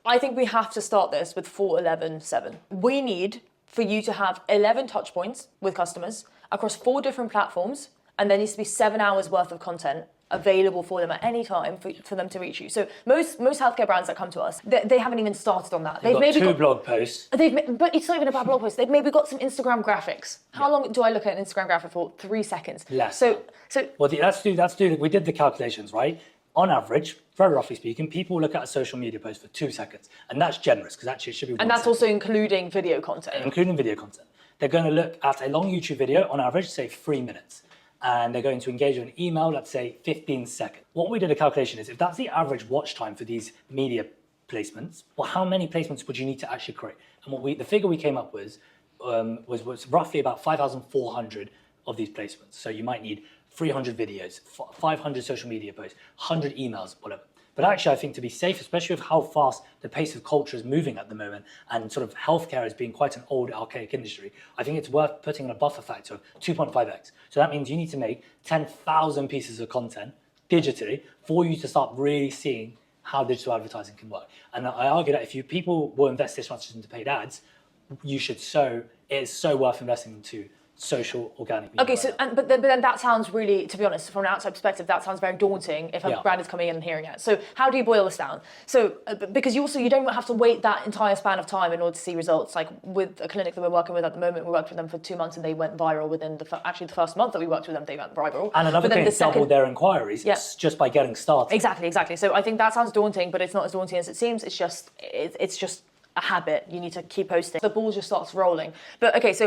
I think we have to start this with 4-11-7. We need for you to have 11 touch points with customers across 4 different platforms, and there needs to be 7 hours worth of content available for them at any time for them to reach you. So most healthcare brands that come to us, they haven't even started on that. They've got maybe 2 blog posts. But it's not even about blog posts. They've maybe got some Instagram graphics. How long do I look at an Instagram graphic for? 3 seconds. Less. So well, let's do. We did the calculations, right? On average, very roughly speaking, people look at a social media post for 2 seconds, and that's generous because actually it should be. And that's also including video content. Including video content. They're going to look at a long YouTube video on average, say 3 minutes. And they're going to engage with an email, let's say 15 seconds. What we did a calculation is, if that's the average watch time for these media placements, well, how many placements would you need to actually create? And the figure we came up with was roughly about 5,400 of these placements. So you might need 300 videos, 500 social media posts, 100 emails, whatever. But actually, I think to be safe, especially with how fast the pace of culture is moving at the moment, and sort of healthcare as being quite an old, archaic industry, I think it's worth putting in a buffer factor of 2.5x. So that means you need to make 10,000 pieces of content digitally for you to start really seeing how digital advertising can work. And I argue that if people will invest this much into paid ads, it is so worth investing into social organic media. Okay, so but then that sounds really, to be honest, from an outside perspective, that sounds very daunting if a brand is coming in and hearing it. So how do you boil this down? So because you don't have to wait that entire span of time in order to see results. Like with a clinic that we're working with at the moment, we worked with them for 2 months and they went viral within the first month that we worked with them, they went viral. And another clinic doubled their inquiries just by getting started. Exactly. So I think that sounds daunting, but it's not as daunting as it seems. It's just a habit. You need to keep posting. The ball just starts rolling. But okay, so